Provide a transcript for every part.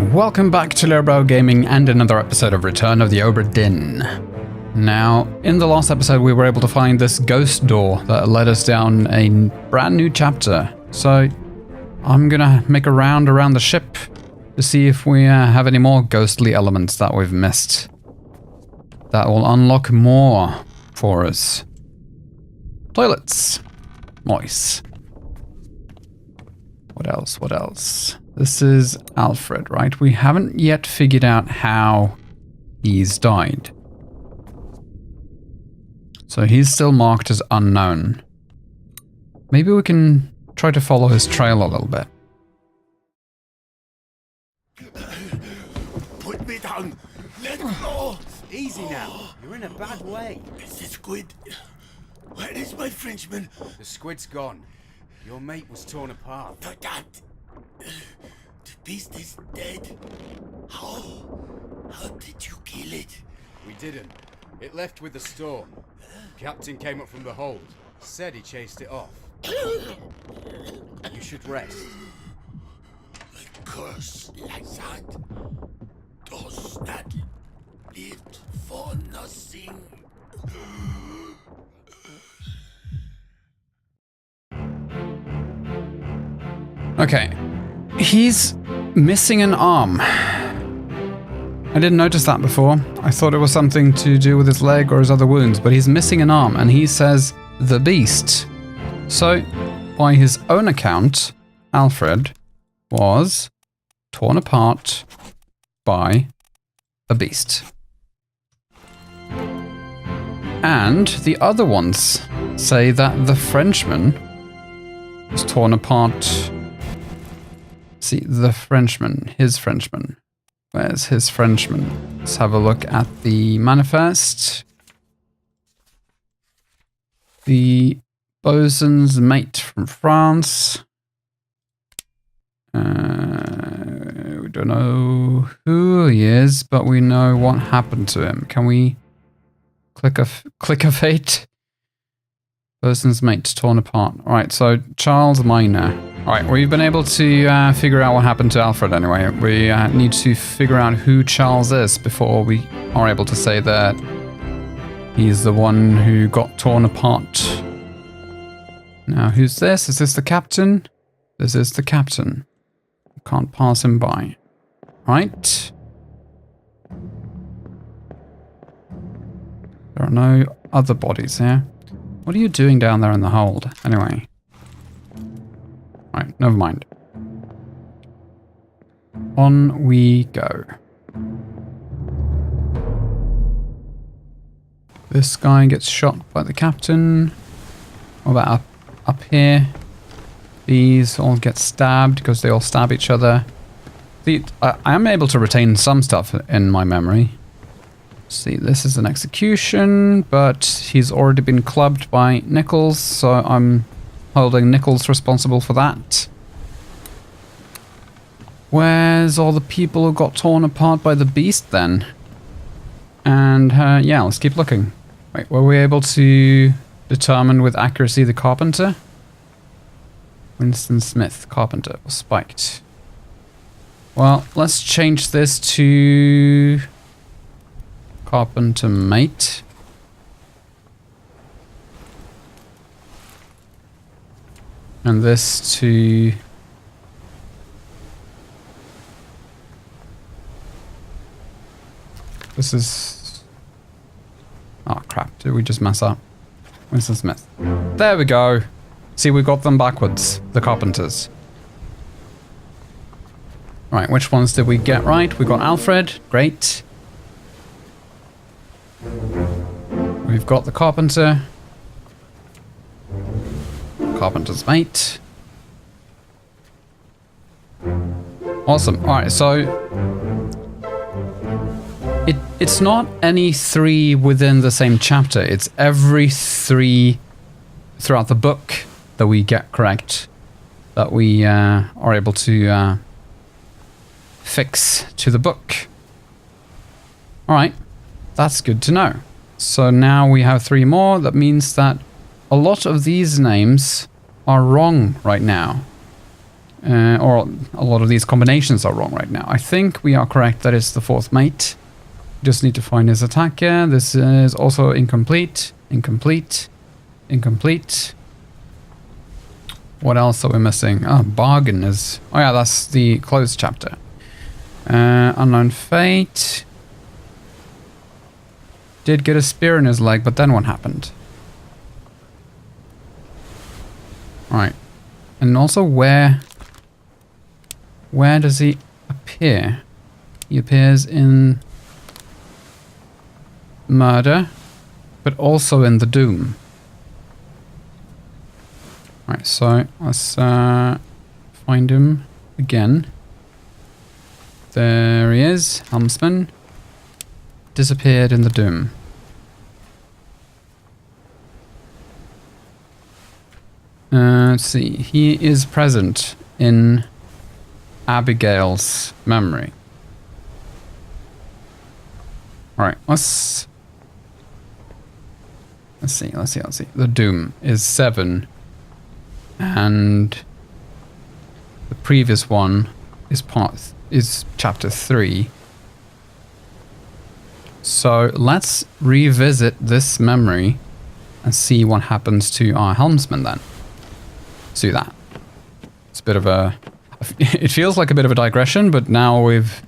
Welcome back to Lowbrow Gaming and another episode of Return of the Obra Dinn. Now, in the last episode we were able to find this ghost door that led us down a brand new chapter. So, I'm gonna make a round around the ship to see if we have any more ghostly elements that we've missed. That will unlock more for us. Toilets. Nice. What else? What else? This is Alfred, right? We haven't yet figured out how he's died. So he's still marked as unknown. Maybe we can try to follow his trail a little bit. Put me down. Let go. Easy now. You're in a bad way. It's the squid. Where is my Frenchman? The squid's gone. Your mate was torn apart. The cat. The beast is dead. How? How did you kill it? We didn't. It left with the storm. Captain came up from the hold. Said he chased it off. You should rest. A curse like that does not live for nothing. Okay. He's missing an arm. I didn't notice that before. I thought it was something to do with his leg or his other wounds, but he's missing an arm, and he says, the beast. So, by his own account, Alfred was torn apart by a beast. And the other ones say that the Frenchman was torn apart. See, the Frenchman, his Frenchman. Where's his Frenchman? Let's have a look at the manifest. The bosun's mate from France. We don't know who he is, but we know what happened to him. Can we click a fate? Bosun's mate torn apart. Alright, so Charles Minor. Alright, we've been able to figure out what happened to Alfred anyway. We need to figure out who Charles is before we are able to say that he's the one who got torn apart. Now, who's this? Is this the captain? This is the captain. Can't pass him by. Right. There are no other bodies here. What are you doing down there in the hold, anyway? Right, never mind. On we go. This guy gets shot by the captain. What about up here? These all get stabbed because they all stab each other. I am able to retain some stuff in my memory. See, this is an execution, but he's already been clubbed by Nichols, so I'm holding Nichols responsible for that. Where's all the people who got torn apart by the beast then? And yeah, let's keep looking. Wait, were we able to determine with accuracy the carpenter? Winston Smith, carpenter, was spiked. Well, let's change this to carpenter mate. And this to this is, oh crap, did we just mess up? Winston Smith. There we go. See, we got them backwards, the carpenters. Right, which ones did we get right? We got Alfred, great. We've got the carpenter. Carpenter's mate. Awesome. Alright, so it's not any three within the same chapter. It's every three throughout the book that we get correct, that we are able to fix to the book. Alright, that's good to know. So now we have three more. That means that a lot of these names are wrong right now. Or a lot of these combinations are wrong right now. I think we are correct that it's the fourth mate. Just need to find his attacker. This is also incomplete. Incomplete. Incomplete. What else are we missing? Oh, bargain is... Oh yeah, that's the closed chapter. Unknown fate. Did get a spear in his leg, but then what happened? Right. And also where does he appear? He appears in Murder, but also in the Doom. Right, so let's find him again. There he is, Helmsman. Disappeared in the Doom. Let's see, he is present in Abigail's memory. Alright, let's see. The Doom is 7. And the previous one is chapter 3. So let's revisit this memory and see what happens to our helmsman then. Let's do that. It's a bit of a... It feels like a bit of a digression, but now we've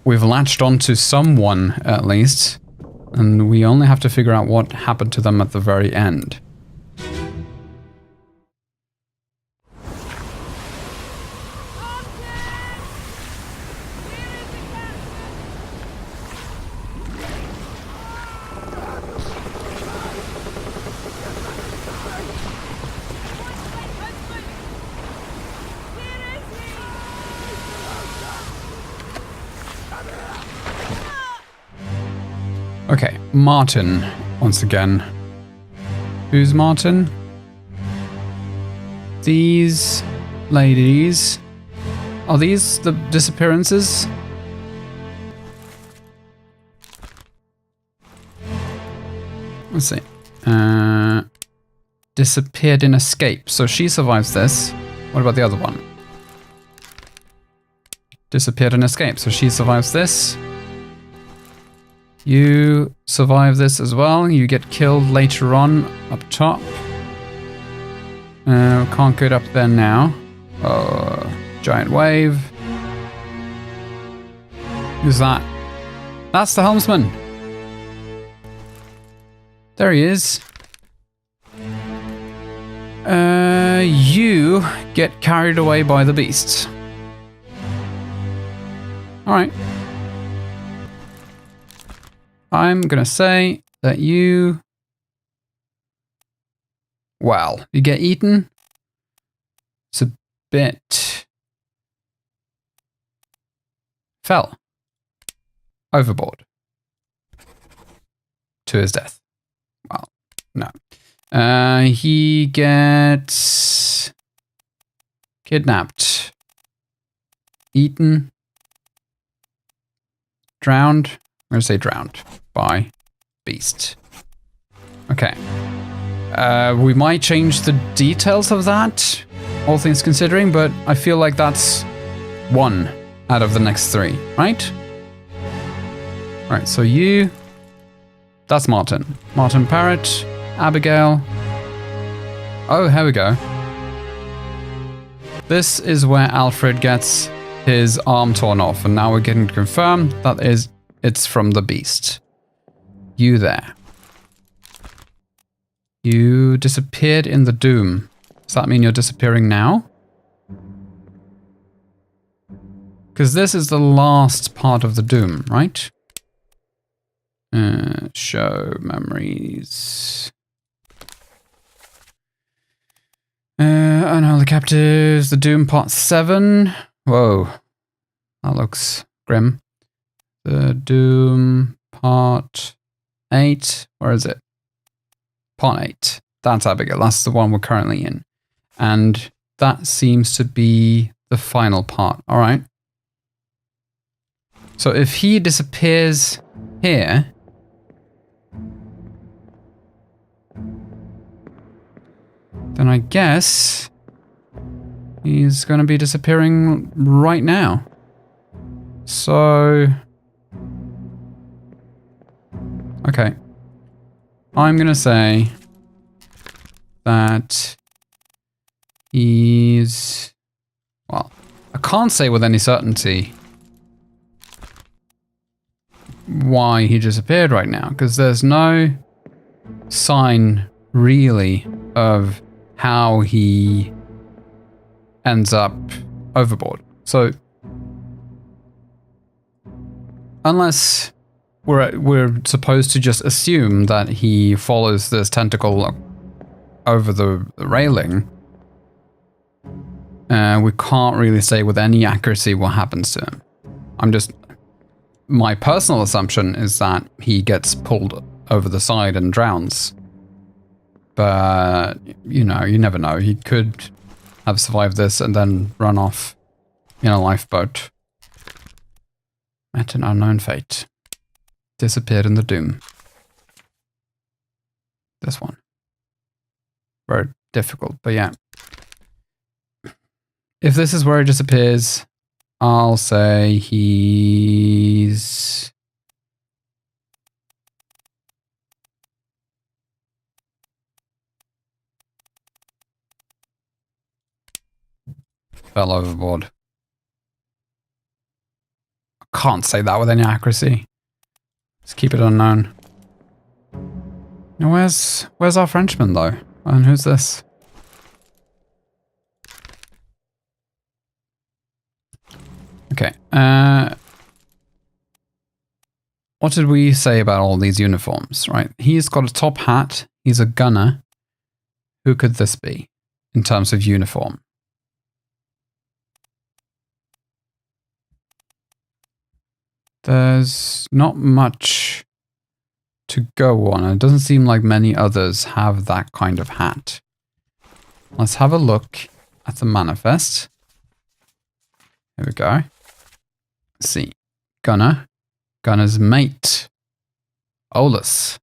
latched onto someone at least, and we only have to figure out what happened to them at the very end. Okay, Martin, once again. Who's Martin? These ladies. Are these the disappearances? Let's see. Disappeared in escape. So she survives this. What about the other one? Disappeared in escape. So she survives this. You survive this as well. You get killed later on up top. Can't get up there now. Giant wave. Who's that? That's the helmsman. There he is. You get carried away by the beasts. Alright. I'm gonna say that you... Well, you get eaten. It's a bit... Fell. Overboard. To his death. Well, no. He gets... Kidnapped. Eaten. Drowned. I'm gonna say drowned by beast. Okay. We might change the details of that, all things considering, but I feel like that's 1 out of the next 3, right? Right, so you... That's Martin. Martin Parrott, Abigail. Oh, here we go. This is where Alfred gets his arm torn off, and now we're getting to confirm that it's from the beast. You there. You disappeared in the Doom. Does that mean you're disappearing now? Because this is the last part of the Doom, right? Show memories. Unholy captives. The Doom part 7. Whoa. That looks grim. The Doom part 8. Where is it? Part 8. That's Abigail. That's the one we're currently in. And that seems to be the final part. All right. So if he disappears here, then I guess He's going to be disappearing right now. So... Okay. I'm going to say that he's... Well, I can't say with any certainty why he disappeared right now, because there's no sign really of how he ends up overboard. So unless we're supposed to just assume that he follows this tentacle over the railing, we can't really say with any accuracy what happens to him. My personal assumption is that he gets pulled over the side and drowns. But, you know, you never know. He could have survived this and then run off in a lifeboat. Met an unknown fate. Disappeared in the doom. This one. Very difficult, but yeah. If this is where he disappears, I'll say he's... fell overboard. I can't say that with any accuracy. Let's keep it unknown. Now where's our Frenchman though? And who's this? Okay. What did we say about all these uniforms, right? He's got a top hat. He's a gunner. Who could this be in terms of uniform? There's not much to go on. It doesn't seem like many others have that kind of hat. Let's have a look at the manifest. Here we go. Let's see. Gunner. Gunner's mate. Olus.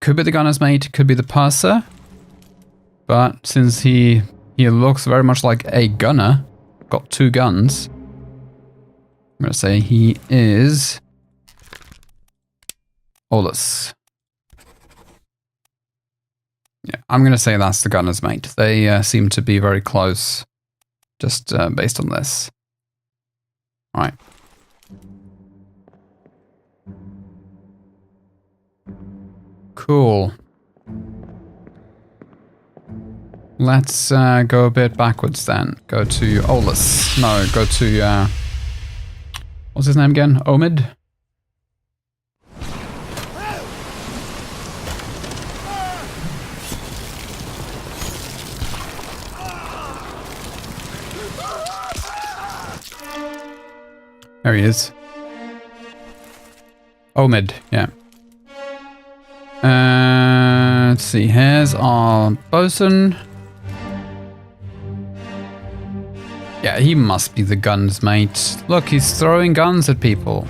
Could be the gunner's mate, could be the purser. But since he looks very much like a gunner, got 2 guns, I'm going to say he is Olus. Yeah, I'm going to say that's the gunner's mate. They seem to be very close, just based on this. All right. Cool. Let's go a bit backwards then. Go to Olus. No, go to... what's his name again? Omid? There he is. Omid, yeah. Let's see, here's our bosun. Yeah, he must be the gun's mate. Look, he's throwing guns at people.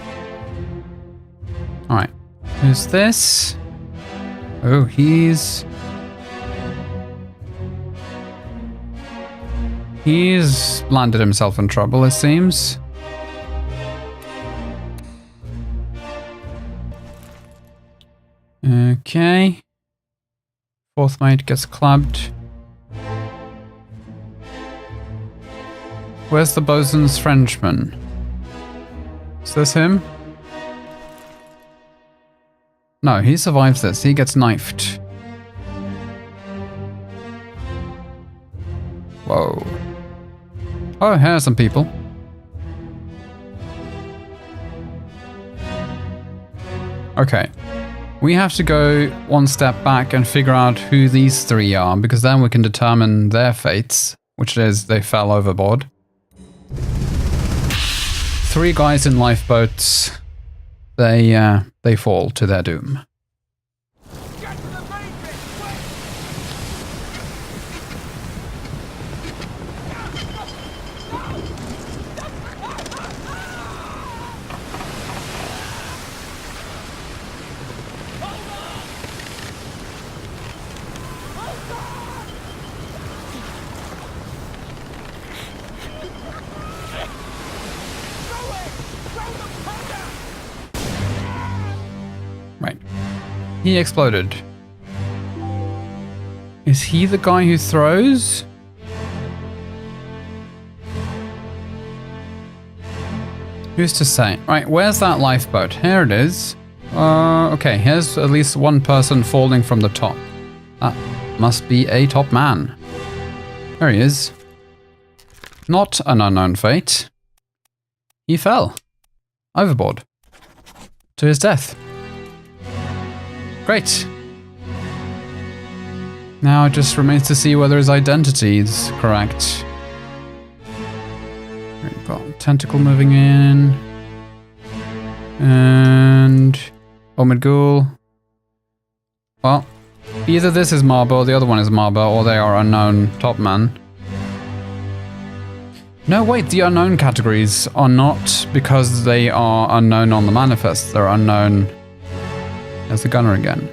Alright. Who's this? Oh, he's landed himself in trouble, it seems. Okay. 4th mate gets clubbed. Where's the bosun's Frenchman? Is this him? No, he survives this. He gets knifed. Whoa. Oh, here are some people. Okay. We have to go one step back and figure out who these 3 are, because then we can determine their fates, which is they fell overboard. 3 guys in lifeboats, they fall to their doom. He exploded. Is he the guy who throws? Who's to say? Right, where's that lifeboat? Here it is. Okay, here's at least one person falling from the top. That must be a top man. There he is. Not an unknown fate. He fell. Overboard. To his death. Great. Now it just remains to see whether his identity is correct. We've got tentacle moving in. And Omid Ghoul. Well, either this is Marbo or the other one is Marbo, or they are unknown top man. No, wait, the unknown categories are not because they are unknown on the manifest. They're unknown as the gunner again.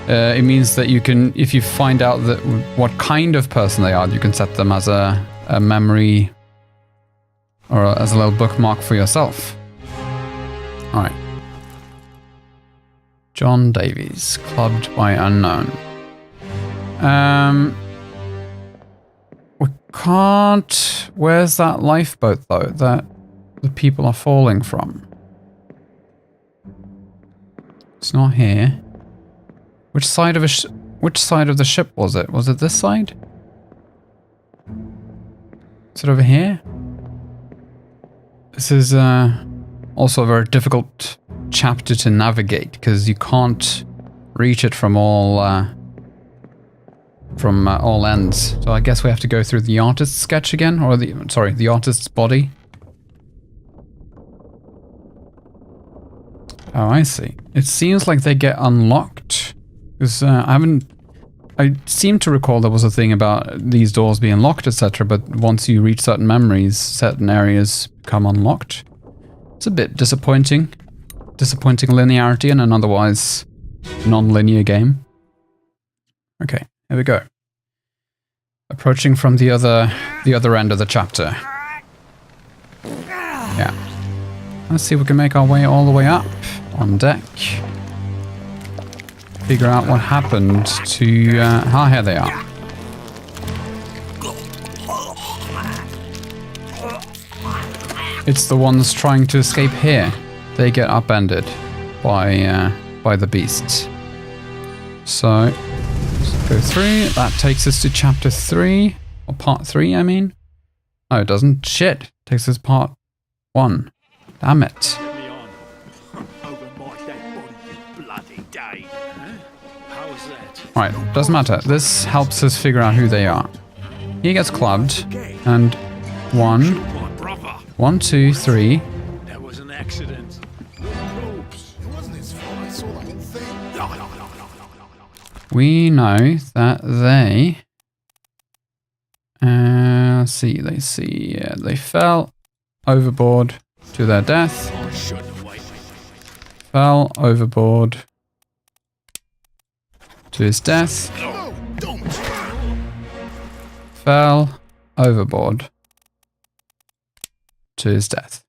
It means that you can, if you find out that what kind of person they are, you can set them as a memory or as a little bookmark for yourself. All right. John Davies, clubbed by unknown. We can't... Where's that lifeboat, though, that the people are falling from? It's not here. Which side of the ship was it? Was it this side? Is it over here? This is also a very difficult chapter to navigate because you can't reach it from all ends. So I guess we have to go through the artist's sketch again, or the artist's body. Oh, I see. It seems like they get unlocked. Because I seem to recall there was a thing about these doors being locked, etc. But once you reach certain memories, certain areas become unlocked. It's a bit disappointing. Disappointing linearity in an otherwise non-linear game. Okay, here we go. Approaching from the other end of the chapter. Yeah. Let's see if we can make our way all the way up on deck. Figure out what happened to... here they are. It's the ones trying to escape here. They get upended by the beasts. So, let's go through. That takes us to chapter 3. Or part 3, I mean. No, it doesn't. Shit. It takes us part 1. Damn it. Right, doesn't matter. This helps us figure out who they are. He gets clubbed, and 1, 2, 3. That was an accident. Oops. It wasn't his fault. I saw the whole thing. No. We know that they... let's see, they fell overboard to their death. Fell overboard to his death. No, don't. Fell overboard to his death.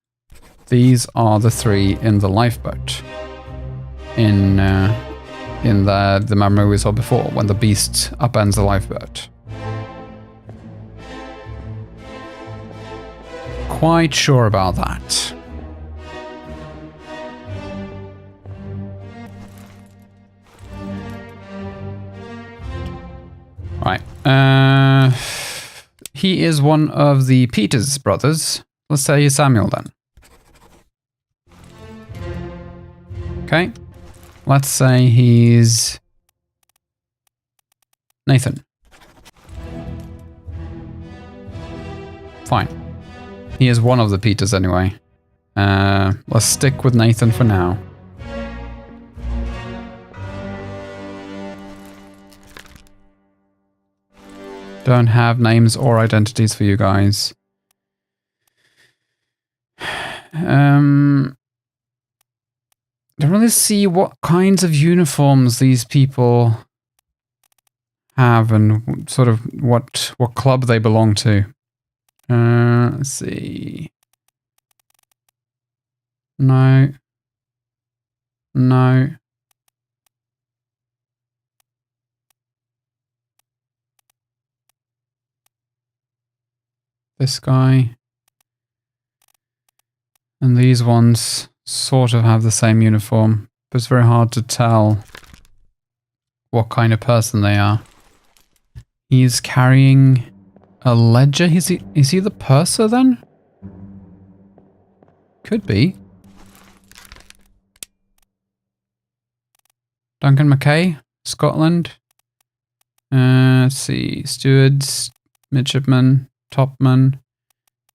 These are the 3 in the lifeboat. In the memory we saw before, when the beast upends the lifeboat. Quite sure about that. Right. He is one of the Peters brothers. Let's say he's Samuel then. Okay. Let's say he's Nathan. Fine. He is one of the Peters anyway. Let's stick with Nathan for now. Don't have names or identities for you guys. Don't really see what kinds of uniforms these people have and sort of what club they belong to. Let's see. No. No. This guy. And these ones sort of have the same uniform, but it's very hard to tell what kind of person they are. He's carrying a ledger. Is he the purser then? Could be. Duncan Mackay, Scotland. Let's see. Stewards, midshipman, topman.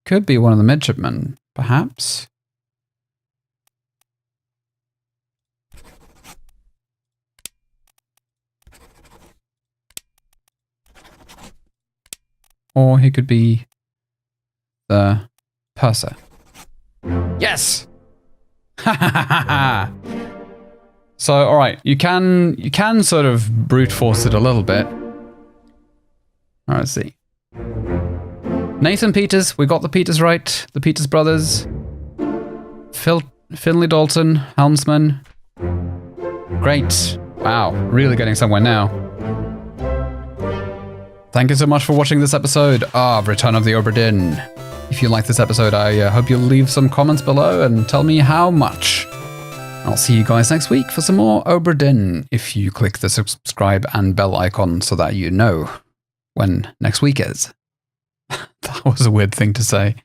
Could be one of the midshipmen, perhaps. Or he could be the purser. Yes! Ha ha ha ha! So, alright, you can sort of brute force it a little bit. Alright, let's see. Nathan Peters, we got the Peters right. The Peters brothers. Finley Dalton, helmsman. Great. Wow, really getting somewhere now. Thank you so much for watching this episode of Return of the Obra Dinn. If you like this episode, I hope you'll leave some comments below and tell me how much. I'll see you guys next week for some more Obra Dinn if you click the subscribe and bell icon so that you know when next week is. That was a weird thing to say.